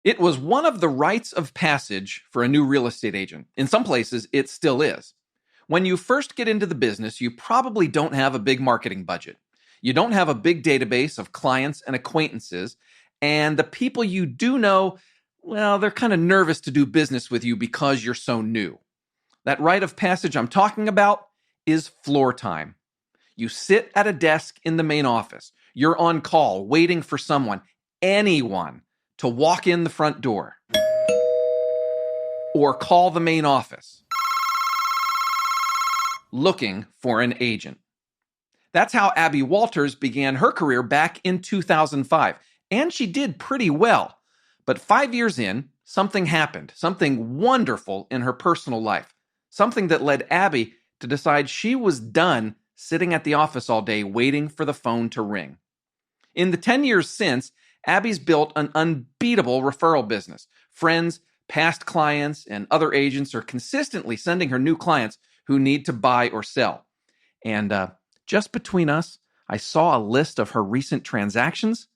It was one of the rites of passage for a new real estate agent. In some places, it still is. When you first get into the business, you probably don't have a big marketing budget. You don't have a big database of clients and acquaintances, and the people you do know, well, they're kind of nervous to do business with you because you're so new. That rite of passage I'm talking about is floor time. You sit at a desk in the main office. You're on call, waiting for someone, anyone, to walk in the front door or call the main office looking for an agent. That's how Abbie Walters began her career back in 2005, and she did pretty well. But 5 years in, something happened, something wonderful in her personal life, something that led Abbie to decide she was done sitting at the office all day waiting for the phone to ring. In the 10 years since, Abbie's built an unbeatable referral business. Friends, past clients, and other agents are consistently sending her new clients who need to buy or sell. And just between us, I saw a list of her recent transactions.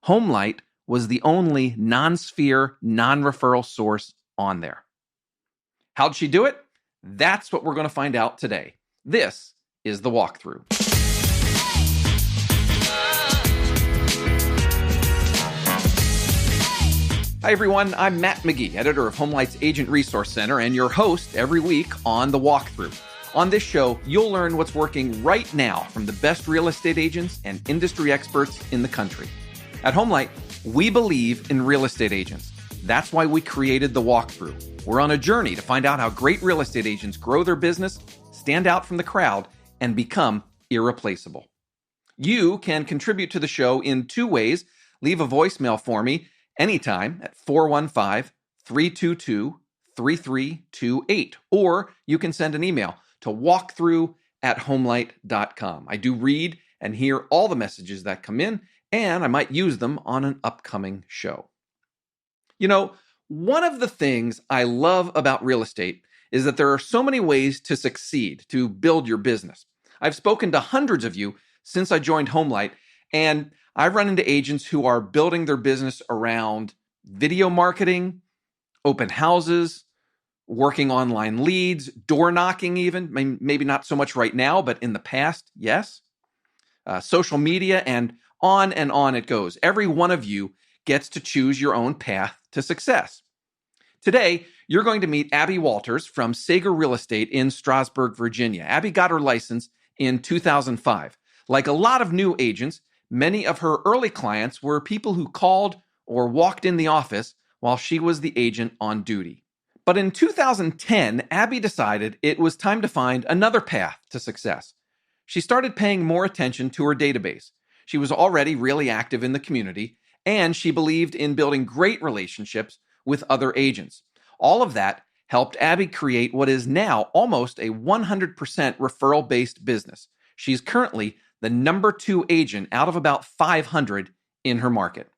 HomeLight was the only non-sphere, non-referral source on there. How'd she do it? That's what we're going to find out today. This is the walkthrough. Hi, everyone. I'm Matt McGee, editor of HomeLight's Agent Resource Center, and your host every week on The Walkthrough. On this show, you'll learn what's working right now from the best real estate agents and industry experts in the country. At HomeLight, we believe in real estate agents. That's why we created The Walkthrough. We're on a journey to find out how great real estate agents grow their business, stand out from the crowd, and become irreplaceable. You can contribute to the show in two ways. Leave a voicemail for me anytime at 415-322-3328. Or you can send an email to walkthrough@homelight.com. I do read and hear all the messages that come in, and I might use them on an upcoming show. You know, one of the things I love about real estate is that there are so many ways to succeed, to build your business. I've spoken to hundreds of you since I joined HomeLight, and I've run into agents who are building their business around video marketing, open houses, working online leads, door knocking even, maybe not so much right now, but in the past, yes. Social media, and on it goes. Every one of you gets to choose your own path to success. Today, you're going to meet Abbie Walters from Sager Real Estate in Strasburg, Virginia. Abbie got her license in 2005. Like a lot of new agents, many of her early clients were people who called or walked in the office while she was the agent on duty. But in 2010, Abbie decided it was time to find another path to success. She started paying more attention to her database. She was already really active in the community, and she believed in building great relationships with other agents. All of that helped Abbie create what is now almost a 100% referral-based business. She's currently the number 2 agent out of about 500 in her market.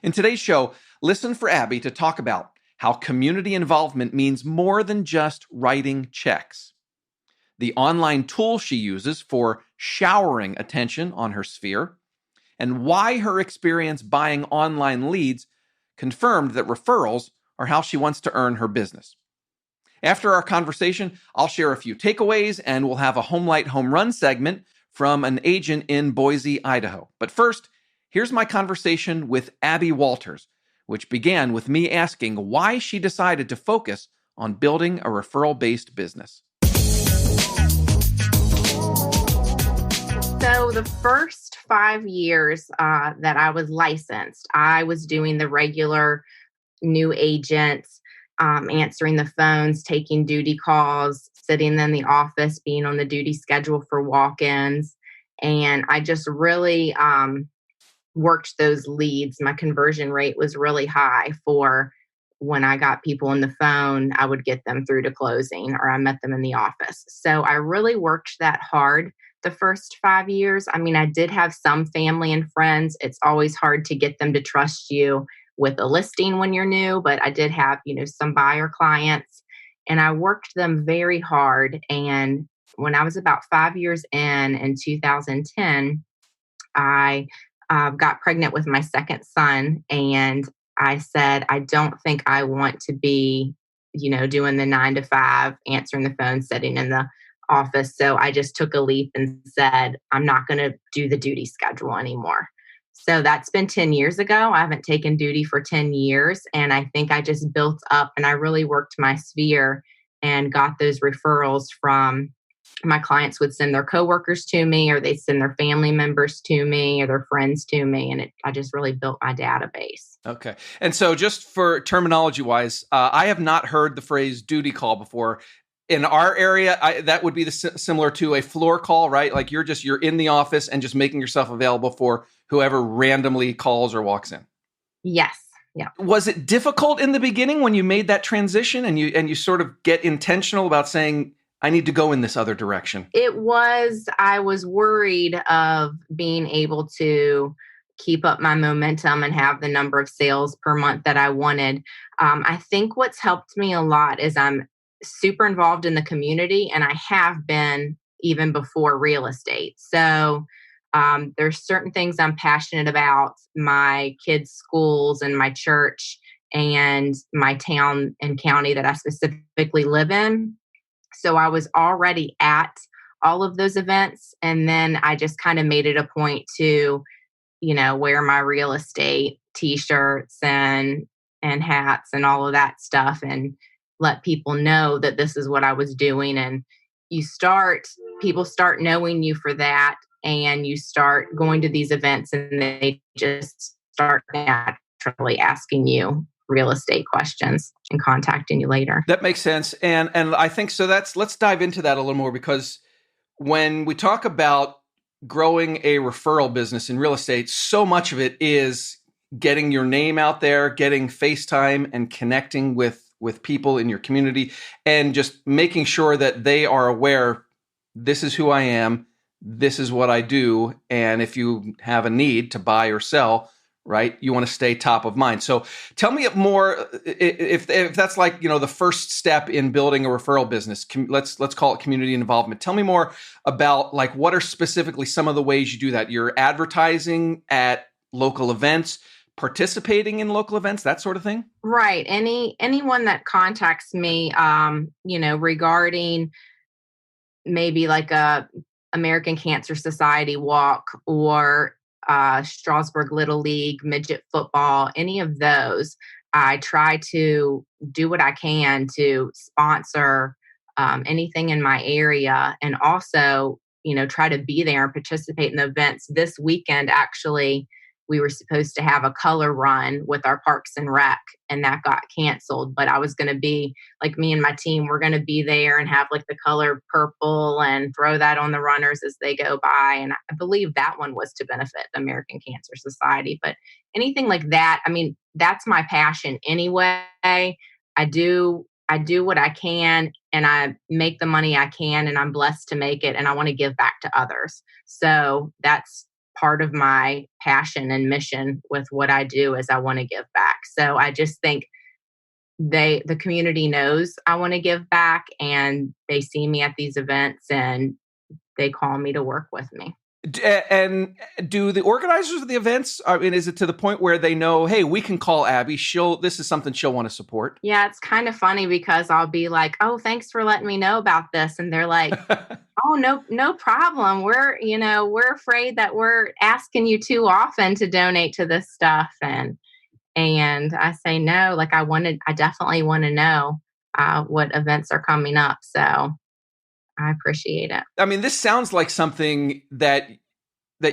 In today's show, listen for Abbie to talk about how community involvement means more than just writing checks, the online tool she uses for showering attention on her sphere, and why her experience buying online leads confirmed that referrals are how she wants to earn her business. After our conversation, I'll share a few takeaways, and we'll have a HomeLight Home Run segment from an agent in Boise, Idaho. But first, here's my conversation with Abbie Walters, which began with me asking why she decided to focus on building a referral-based business. So the first 5 years that I was licensed, I was doing the regular new agents, answering the phones, taking duty calls, sitting in the office, being on the duty schedule for walk-ins. And I just really worked those leads. My conversion rate was really high for when I got people on the phone, I would get them through to closing, or I met them in the office. So I really worked that hard the first 5 years. I mean, I did have some family and friends. It's always hard to get them to trust you with a listing when you're new, but I did have, some buyer clients, and I worked them very hard. And when I was about 5 years in 2010, I got pregnant with my second son, and I said, I don't think I want to be, doing the 9 to 5, answering the phone, sitting in the office. So I just took a leap and said, I'm not going to do the duty schedule anymore. So that's been 10 years ago. I haven't taken duty for 10 years. And I think I just built up and I really worked my sphere and got those referrals from my clients would send their coworkers to me, or they'd send their family members to me, or their friends to me. And I just really built my database. Okay. And so just for terminology wise, I have not heard the phrase duty call before. In our area, that would be similar to a floor call, right? Like you're in the office and just making yourself available for whoever randomly calls or walks in. Yes. Yeah. Was it difficult in the beginning when you made that transition and you sort of get intentional about saying, I need to go in this other direction? It was, I was worried of being able to keep up my momentum and have the number of sales per month that I wanted. I think what's helped me a lot is I'm super involved in the community, and I have been even before real estate. So there's certain things I'm passionate about, my kids' schools and my church and my town and county that I specifically live in. So I was already at all of those events. And then I just kind of made it a point to, wear my real estate t-shirts and hats and all of that stuff and let people know that this is what I was doing. And people start knowing you for that. And you start going to these events and they just start naturally asking you real estate questions and contacting you later. That makes sense. And I think so. Let's dive into that a little more, because when we talk about growing a referral business in real estate, so much of it is getting your name out there, getting FaceTime and connecting with people in your community, and just making sure that they are aware, this is who I am, this is what I do. And if you have a need to buy or sell, right, you want to stay top of mind. So tell me more, if that's like, the first step in building a referral business, let's call it community involvement. Tell me more about like, what are specifically some of the ways you do that? You're advertising at local events, participating in local events, that sort of thing? Right. Anyone that contacts me, regarding maybe like a American Cancer Society walk or Strasburg Little League, midget football, any of those, I try to do what I can to sponsor anything in my area, and also, try to be there and participate in the events. This weekend, actually, we were supposed to have a color run with our Parks and Rec, and that got canceled. But I was going to be, like, me and my team, we're going to be there and have like the color purple and throw that on the runners as they go by. And I believe that one was to benefit the American Cancer Society. But anything like that, I mean, that's my passion anyway. I do what I can, and I make the money I can, and I'm blessed to make it, and I want to give back to others. So that's part of my passion and mission with what I do, is I want to give back. So I just think the community knows I want to give back, and they see me at these events and they call me to work with me. And do the organizers of the events, I mean, is it to the point where they know, hey, we can call Abbie, this is something she'll want to support? Yeah, it's kind of funny because I'll be like, oh, thanks for letting me know about this. And they're like, oh, no problem. We're afraid that we're asking you too often to donate to this stuff. And I say, no, like I definitely want to know what events are coming up. So I appreciate it. I mean, this sounds like something that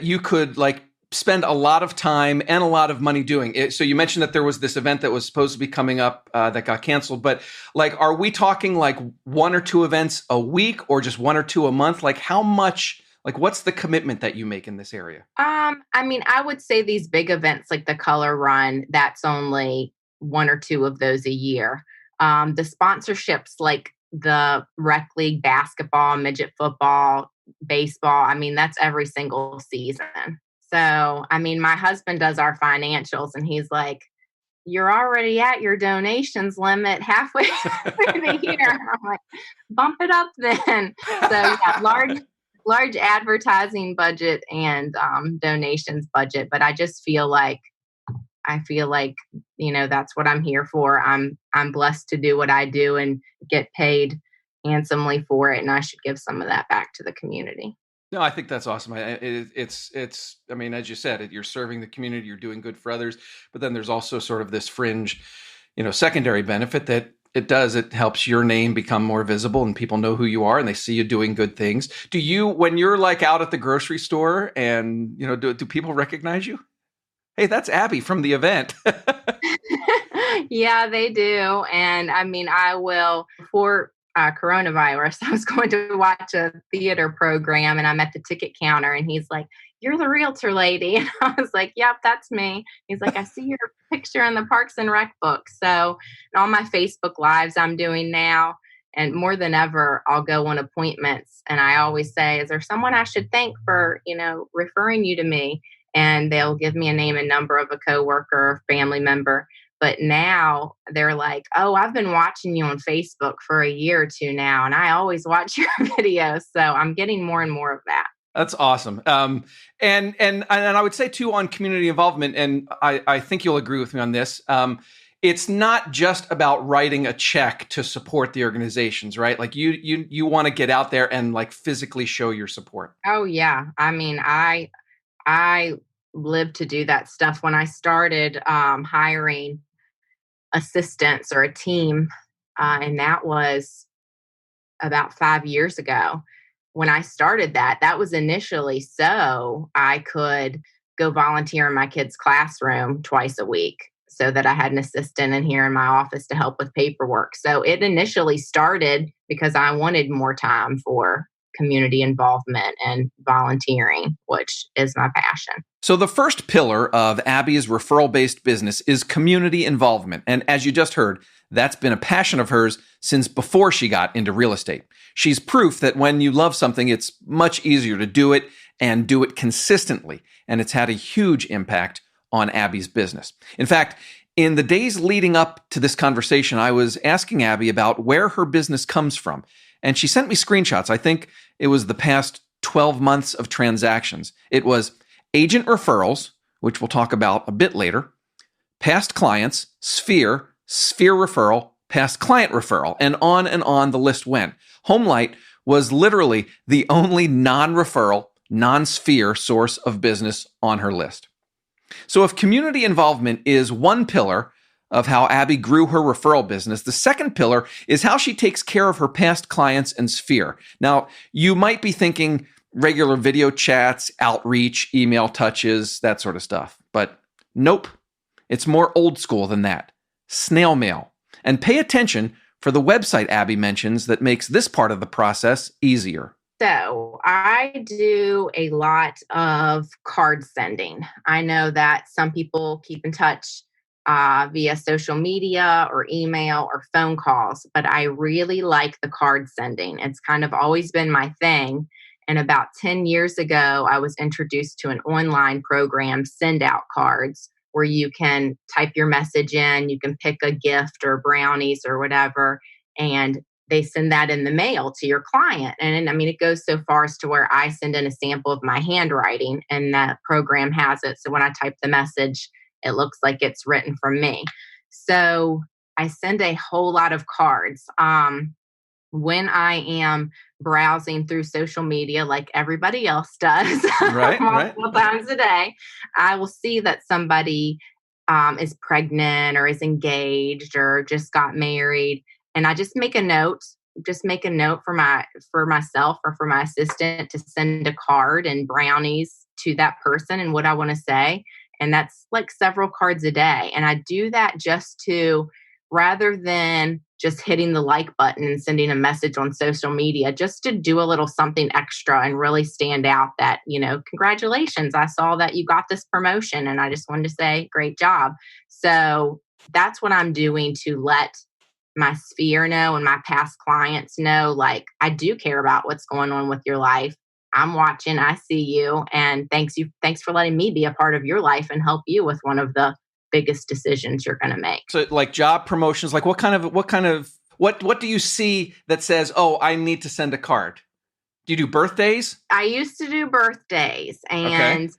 you could like spend a lot of time and a lot of money doing it. So you mentioned that there was this event that was supposed to be coming up that got canceled, but like, are we talking like 1 or 2 events a week, or just 1 or 2 a month? Like how much, like what's the commitment that you make in this area? I mean, I would say these big events like the color run, that's only 1 or 2 of those a year. The sponsorships like the rec league basketball, midget football, baseball, I mean, that's every single season. So, I mean, my husband does our financials, and he's like, you're already at your donations limit halfway through the year. I'm like, bump it up then. So yeah, large advertising budget and donations budget. But I just feel like I feel like, that's what I'm here for. I'm blessed to do what I do and get paid handsomely for it, and I should give some of that back to the community. No, I think that's awesome. It's. I mean, as you said, you're serving the community, you're doing good for others, but then there's also sort of this fringe, secondary benefit that it helps your name become more visible and people know who you are and they see you doing good things. Do you, when you're like out at the grocery store and do people recognize you? Hey, that's Abbie from the event. Yeah, they do. And I mean, I will, before coronavirus, I was going to watch a theater program and I'm at the ticket counter and he's like, "You're the realtor lady." And I was like, "Yep, that's me." He's like, "I see your picture in the Parks and Rec book." So, and all my Facebook lives I'm doing now. And more than ever, I'll go on appointments. And I always say, "Is there someone I should thank for, referring you to me?" And they'll give me a name and number of a coworker or family member. But now they're like, "Oh, I've been watching you on Facebook for a year or two now, and I always watch your videos." So I'm getting more and more of that. That's awesome. And I would say too on community involvement, and I think you'll agree with me on this. It's not just about writing a check to support the organizations, right? Like you want to get out there and like physically show your support. Oh yeah. I mean, I live to do that stuff. When I started hiring assistants or a team, and that was about 5 years ago. When I started that, that was initially so I could go volunteer in my kids' classroom twice a week so that I had an assistant in here in my office to help with paperwork. So it initially started because I wanted more time for community involvement and volunteering, which is my passion. So the first pillar of Abbie's referral-based business is community involvement. And as you just heard, that's been a passion of hers since before she got into real estate. She's proof that when you love something, it's much easier to do it and do it consistently. And it's had a huge impact on Abbie's business. In fact, in the days leading up to this conversation, I was asking Abbie about where her business comes from. And she sent me screenshots. I think it was the past 12 months of transactions. It was agent referrals, which we'll talk about a bit later, past clients, sphere referral, past client referral, and on the list went. Homelight was literally the only non-referral, non-sphere source of business on her list. So if community involvement is one pillar of how Abbie grew her referral business, the second pillar is how she takes care of her past clients and sphere. Now, you might be thinking regular video chats, outreach, email touches, that sort of stuff. But nope, it's more old school than that. Snail mail. And pay attention for the website Abbie mentions that makes this part of the process easier. So I do a lot of card sending. I know that some people keep in touch via social media or email or phone calls, but I really like the card sending. It's kind of always been my thing. And about 10 years ago, I was introduced to an online program, Send Out Cards, where you can type your message in, you can pick a gift or brownies or whatever, and they send that in the mail to your client. And I mean, it goes so far as to where I send in a sample of my handwriting and that program has it. So when I type the message, it looks like it's written from me. So I send a whole lot of cards. When I am browsing through social media like everybody else does Right. multiple times a day, I will see that somebody is pregnant or is engaged or just got married. And I just make a note for myself or for my assistant to send a card and brownies to that person and what I want to say. And that's like several cards a day. And I do that just to, rather than just hitting the like button and sending a message on social media, just to do a little something extra and really stand out that, congratulations, I saw that you got this promotion and I just wanted to say, great job. So that's what I'm doing to let my sphere know and my past clients know, like, I do care about what's going on with your life. I'm watching, I see you, and thanks for letting me be a part of your life and help you with one of the biggest decisions you're going to make. So like job promotions, like what do you see that says, "Oh, I need to send a card"? Do you do birthdays? I used to do birthdays, and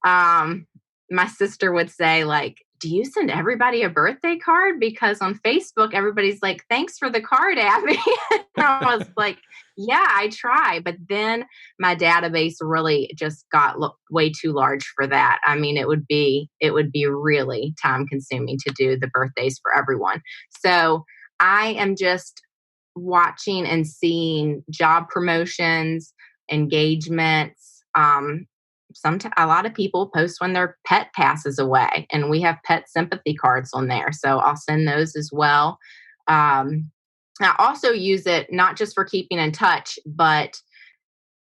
my sister would say, like, do you send everybody a birthday card? Because on Facebook, everybody's like, thanks for the card, Abbie. And I was like, yeah, I try. But then my database really just got way too large for that. I mean, it would be really time consuming to do the birthdays for everyone. So I am just watching and seeing job promotions, engagements. Sometimes a lot of people post when their pet passes away, and we have pet sympathy cards on there. So I'll send those as well. I also use it not just for keeping in touch, but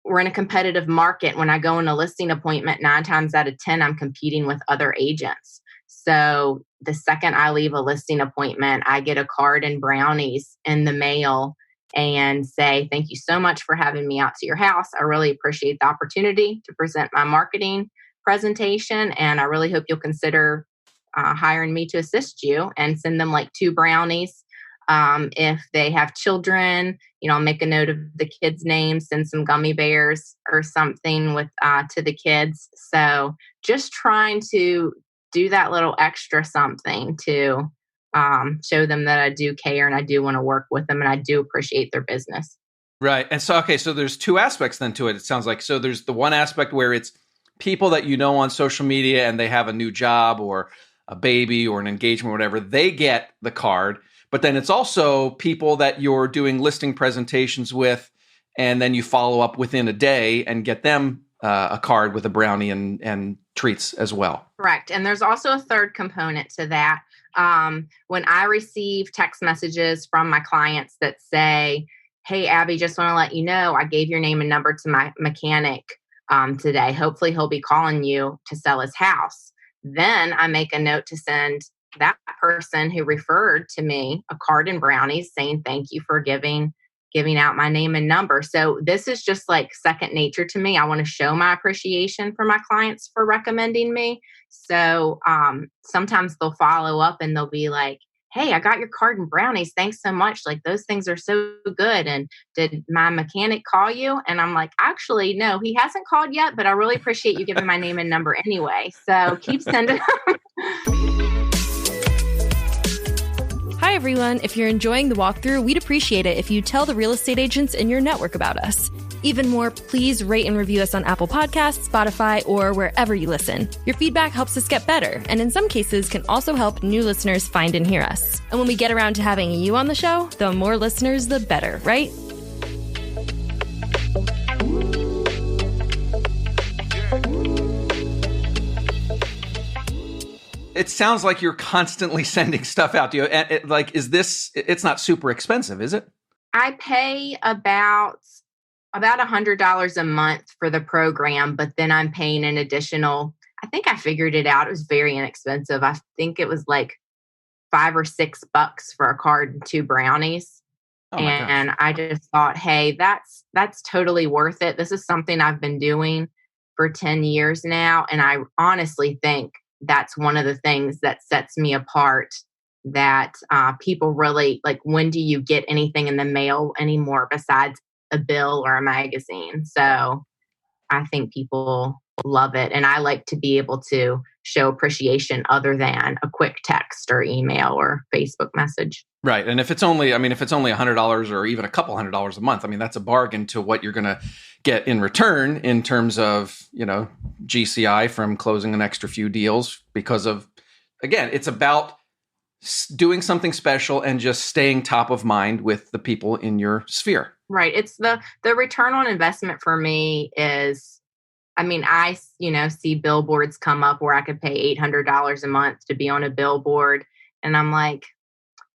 we're in a competitive market. When I go in a listing appointment, 9 times out of 10, I'm competing with other agents. So the second I leave a listing appointment, I get a card and brownies in the mail and say, thank you so much for having me out to your house. I really appreciate the opportunity to present my marketing presentation. And I really hope you'll consider hiring me to assist you, and send them like 2 brownies. If they have children, I'll make a note of the kids' names, send some gummy bears or something with to the kids. So just trying to do that little extra something to show them that I do care and I do want to work with them and I do appreciate their business. Right. And so, okay, so there's 2 aspects then to it. It sounds like, so there's the one aspect where it's people that on social media and they have a new job or a baby or an engagement or whatever, they get the card. But then it's also people that you're doing listing presentations with, and then you follow up within a day and get them a card with a brownie and treats as well. Correct. And there's also a third component to that. When I receive text messages from my clients that say, hey, Abbie, just want to let you know, I gave your name and number to my mechanic today. Hopefully he'll be calling you to sell his house. Then I make a note to send that person who referred to me a card and brownies saying, thank you for giving out my name and number. So this is just like second nature to me. I want to show my appreciation for my clients for recommending me. So sometimes they'll follow up and they'll be like, hey, I got your card and brownies. Thanks so much. Like, those things are so good. And did my mechanic call you? And I'm like, actually, no, he hasn't called yet, but I really appreciate you giving my name and number anyway. So keep sending them. Hi, everyone. If you're enjoying the walkthrough, we'd appreciate it if you tell the real estate agents in your network about us. Even more, please rate and review us on Apple Podcasts, Spotify, or wherever you listen. Your feedback helps us get better, and in some cases can also help new listeners find and hear us. And when we get around to having you on the show, the more listeners, the better, right? It sounds like you're constantly sending stuff out to you. It's not super expensive, is it? I pay about $100 a month for the program, but then I'm paying an additional, I think I figured it out. It was very inexpensive. I think it was like $5 or $6 for a card and 2 brownies. Oh my gosh. And I just thought, hey, that's totally worth it. This is something I've been doing for 10 years now. And I honestly think that's one of the things that sets me apart, that people really like, when do you get anything in the mail anymore besides a bill or a magazine? So I think people love it. And I like to be able to show appreciation other than a quick text or email or Facebook message. Right. And if it's only $100 or even a couple $100 a month, I mean, that's a bargain to what you're going to get in return in terms of, GCI from closing an extra few deals, because of, again, it's about doing something special and just staying top of mind with the people in your sphere. Right. It's the return on investment for me is, I mean, I see billboards come up where I could pay $800 a month to be on a billboard. And I'm like,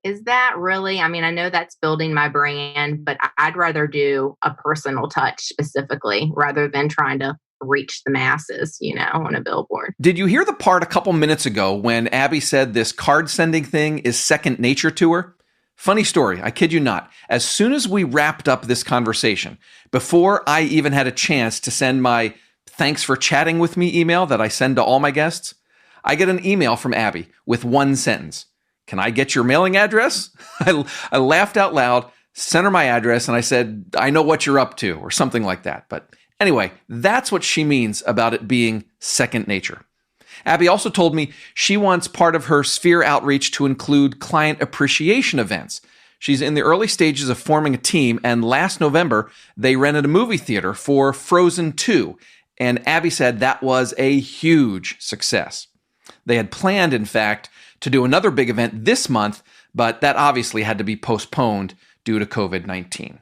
is that really, I mean, I know that's building my brand, but I'd rather do a personal touch specifically rather than trying to reach the masses, on a billboard. Did you hear the part a couple minutes ago when Abbie said this card sending thing is second nature to her? Funny story, I kid you not. As soon as we wrapped up this conversation, before I even had a chance to send my thanks for chatting with me email that I send to all my guests, I get an email from Abbie with one sentence. Can I get your mailing address? I laughed out loud, sent her my address, and I said, I know what you're up to, or something like that. But anyway, that's what she means about it being second nature. Abbie also told me she wants part of her sphere outreach to include client appreciation events. She's in the early stages of forming a team, and last November, they rented a movie theater for Frozen 2, and Abbie said that was a huge success. They had planned, in fact, to do another big event this month, but that obviously had to be postponed due to COVID-19.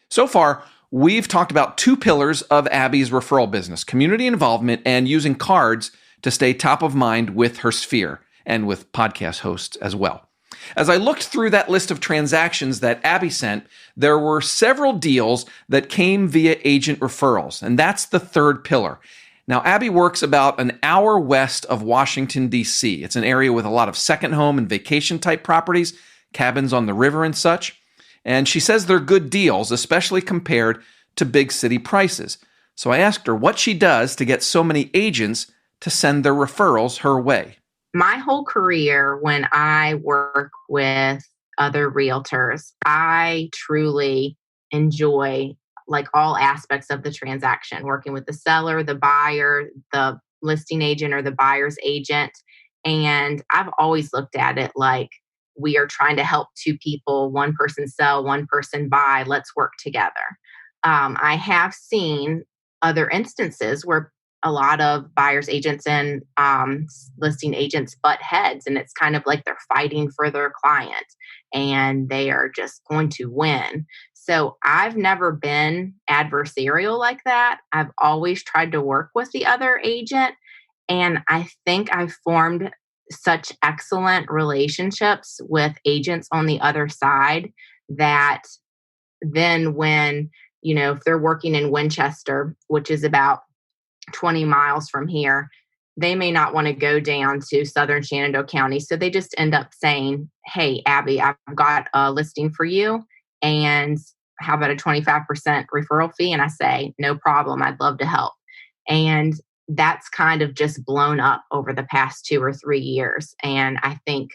So far, we've talked about two pillars of Abbie's referral business: community involvement and using cards to stay top of mind with her sphere and with podcast hosts as well. As I looked through that list of transactions that Abbie sent, there were several deals that came via agent referrals, and that's the third pillar. Now, Abbie works about an hour west of Washington, D.C. It's an area with a lot of second home and vacation type properties, cabins on the river and such. And she says they're good deals, especially compared to big city prices. So I asked her what she does to get so many agents to send their referrals her way. My whole career, when I work with other realtors, I truly enjoy all aspects of the transaction, working with the seller, the buyer, the listing agent, or the buyer's agent. And I've always looked at it like we are trying to help two people, one person sell, one person buy. Let's work together. I have seen other instances where a lot of buyer's agents and listing agents butt heads, and it's kind of like they're fighting for their client and they are just going to win. So I've never been adversarial like that. I've always tried to work with the other agent, and I think I've formed such excellent relationships with agents on the other side that then when, if they're working in Winchester, which is about 20 miles from here, they may not want to go down to Southern Shenandoah County. So they just end up saying, hey, Abbie, I've got a listing for you. And how about a 25% referral fee? And I say, no problem. I'd love to help. And that's kind of just blown up over the past 2 or 3 years. And I think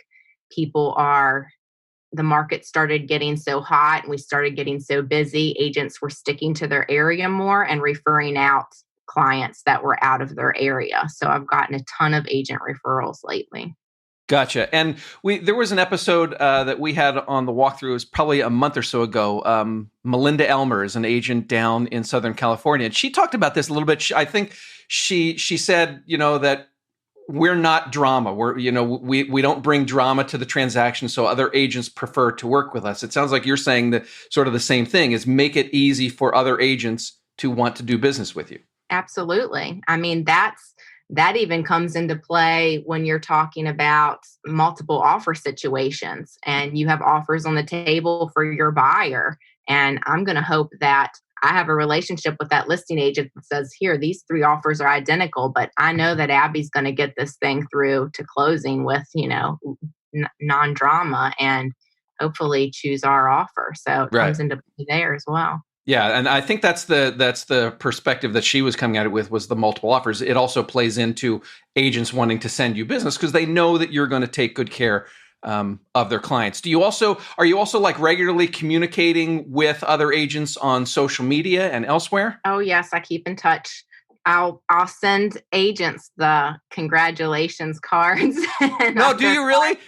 the market started getting so hot and we started getting so busy. Agents were sticking to their area more and referring out clients that were out of their area. So I've gotten a ton of agent referrals lately. Gotcha. And there was an episode that we had on the walkthrough. It was probably a month or so ago. Melinda Elmer is an agent down in Southern California, and she talked about this a little bit. I think she said, that we're not drama. We don't bring drama to the transaction, so other agents prefer to work with us. It sounds like you're saying that sort of the same thing, is make it easy for other agents to want to do business with you. Absolutely. I mean, that even comes into play when you're talking about multiple offer situations and you have offers on the table for your buyer. And I'm going to hope that I have a relationship with that listing agent that says, here, these 3 offers are identical, but I know that Abbie's going to get this thing through to closing with, non-drama and hopefully choose our offer. So it comes into play there as well. Yeah, and I think that's the perspective that she was coming at it with, was the multiple offers. It also plays into agents wanting to send you business because they know that you're going to take good care of their clients. Are you also like regularly communicating with other agents on social media and elsewhere? Oh yes, I keep in touch. I'll send agents the congratulations cards. No, do you really?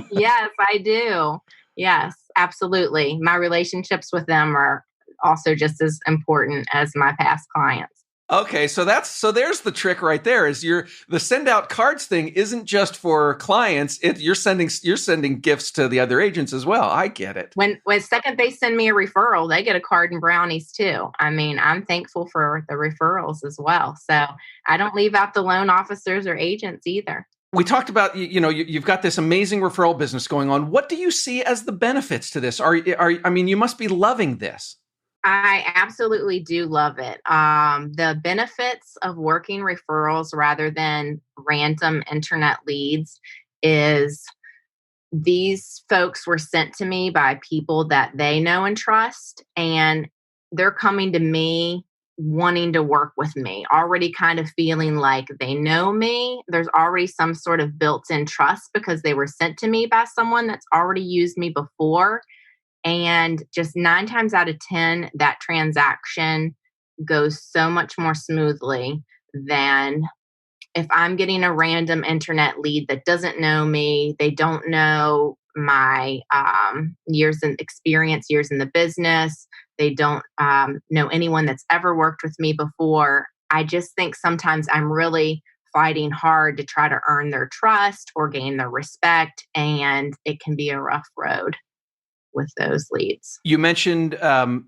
Yes, I do. Yes, absolutely. My relationships with them are also just as important as my past clients. Okay, so there's the trick right there. Is the send out cards thing isn't just for clients. You're sending gifts to the other agents as well. I get it. When second they send me a referral, they get a card and brownies too. I mean, I'm thankful for the referrals as well. So I don't leave out the loan officers or agents either. We talked about, you've got this amazing referral business going on. What do you see as the benefits to this? You must be loving this. I absolutely do love it. The benefits of working referrals rather than random internet leads is these folks were sent to me by people that they know and trust, and they're coming to me wanting to work with me, already kind of feeling like they know me. There's already some sort of built-in trust because they were sent to me by someone that's already used me before. And just 9 times out of 10, that transaction goes so much more smoothly than if I'm getting a random internet lead that doesn't know me, they don't know my years in experience, years in the business, they don't know anyone that's ever worked with me before. I just think sometimes I'm really fighting hard to try to earn their trust or gain their respect, and it can be a rough road with those leads. You mentioned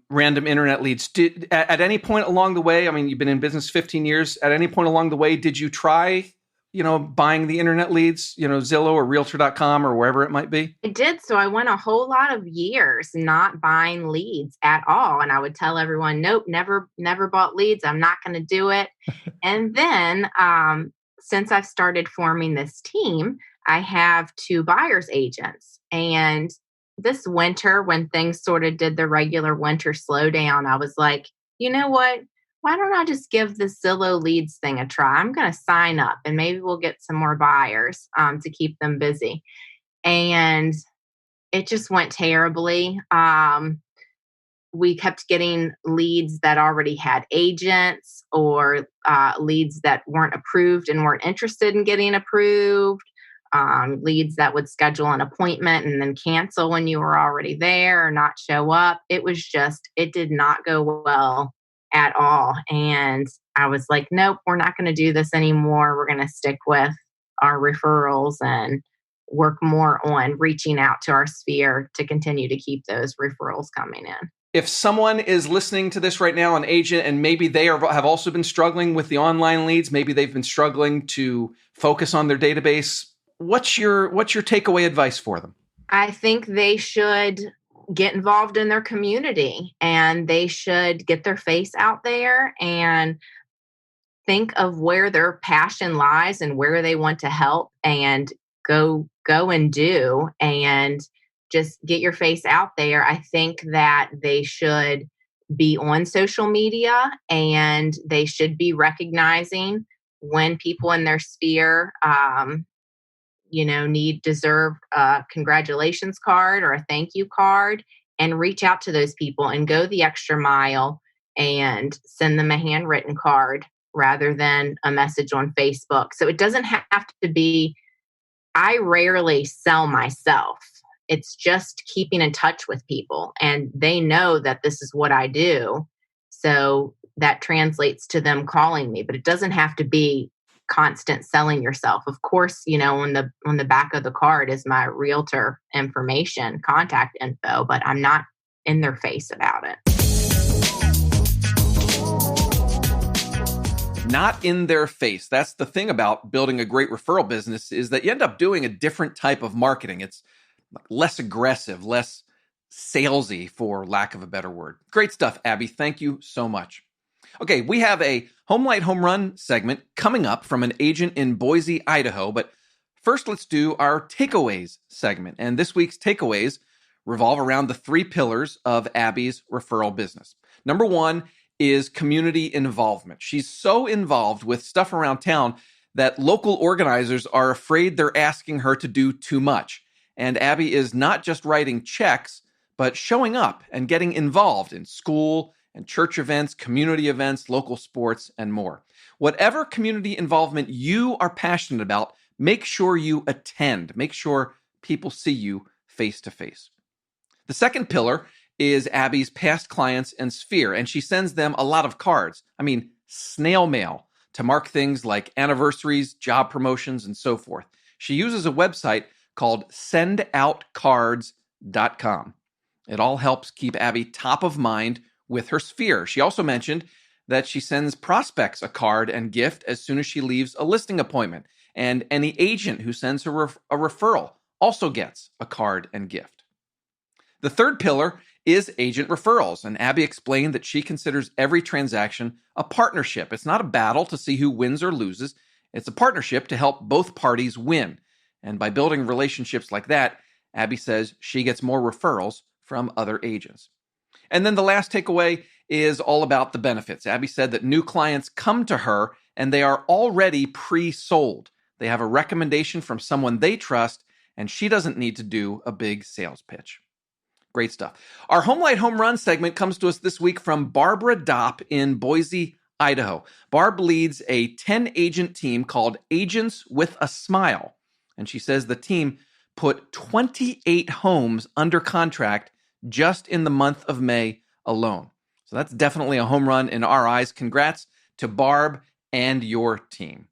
random internet leads. At any point along the way, I mean, you've been in business 15 years. At any point along the way, did you try, buying the internet leads, Zillow or Realtor.com or wherever it might be? I did. So I went a whole lot of years not buying leads at all. And I would tell everyone, nope, never bought leads. I'm not going to do it. And then since I've started forming this team, I have 2 buyer's agents. And this winter, when things sort of did the regular winter slowdown, I was like, you know what? Why don't I just give the Zillow leads thing a try? I'm going to sign up and maybe we'll get some more buyers to keep them busy. And it just went terribly. We kept getting leads that already had agents or leads that weren't approved and weren't interested in getting approved. Leads that would schedule an appointment and then cancel when you were already there or not show up. It did not go well at all. And I was like, nope, we're not going to do this anymore. We're going to stick with our referrals and work more on reaching out to our sphere to continue to keep those referrals coming in. If someone is listening to this right now, an agent, and maybe they have also been struggling with the online leads, maybe they've been struggling to focus on their database, what's your takeaway advice for them? I think they should get involved in their community and they should get their face out there and think of where their passion lies and where they want to help and go and do and just get your face out there. I think that they should be on social media and they should be recognizing when people in their sphere deserve a congratulations card or a thank you card, and reach out to those people and go the extra mile and send them a handwritten card rather than a message on Facebook. So it doesn't have to be, I rarely sell myself. It's just keeping in touch with people and they know that this is what I do. So that translates to them calling me, but it doesn't have to be constant selling yourself. Of course, on the back of the card is my realtor information, contact info, but I'm not in their face about it. Not in their face. That's the thing about building a great referral business, is that you end up doing a different type of marketing. It's less aggressive, less salesy, for lack of a better word. Great stuff, Abbie. Thank you so much. Okay, we have a Home Light Home Run segment coming up from an agent in Boise, Idaho. But first, let's do our takeaways segment. And this week's takeaways revolve around the 3 pillars of Abbie's referral business. Number 1 is community involvement. She's so involved with stuff around town that local organizers are afraid they're asking her to do too much. And Abbie is not just writing checks, but showing up and getting involved in school and church events, community events, local sports, and more. Whatever community involvement you are passionate about, make sure you attend. Make sure people see you face to face. The second pillar is Abbie's past clients and sphere, and she sends them a lot of cards. I mean, snail mail, to mark things like anniversaries, job promotions, and so forth. She uses a website called sendoutcards.com. It all helps keep Abbie top of mind with her sphere. She also mentioned that she sends prospects a card and gift as soon as she leaves a listing appointment. And any agent who sends her a referral also gets a card and gift. The third pillar is agent referrals. And Abbie explained that she considers every transaction a partnership. It's not a battle to see who wins or loses. It's a partnership to help both parties win. And by building relationships like that, Abbie says she gets more referrals from other agents. And then the last takeaway is all about the benefits. Abbie said that new clients come to her and they are already pre-sold. They have a recommendation from someone they trust, and she doesn't need to do a big sales pitch. Great stuff. Our Home Light Home Run segment comes to us this week from Barbara Dopp in Boise, Idaho. Barb leads a 10-agent team called Agents with a Smile. And she says the team put 28 homes under contract just in the month of May alone. So that's definitely a home run in our eyes. Congrats to Barb and your team.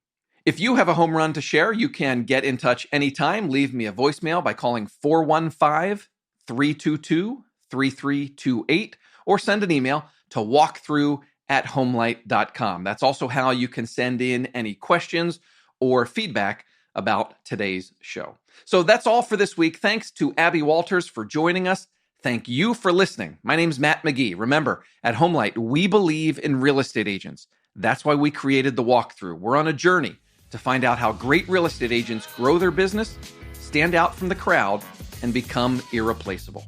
If you have a home run to share, you can get in touch anytime. Leave me a voicemail by calling 415-322-3328 or send an email to walkthrough@homelight.com. That's also how you can send in any questions or feedback about today's show. So that's all for this week. Thanks to Abbie Walters for joining us. Thank you for listening. My name's Matt McGee. Remember, at Homelight, we believe in real estate agents. That's why we created the Walkthrough. We're on a journey to find out how great real estate agents grow their business, stand out from the crowd, and become irreplaceable.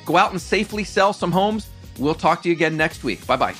Go out and safely sell some homes. We'll talk to you again next week. Bye-bye.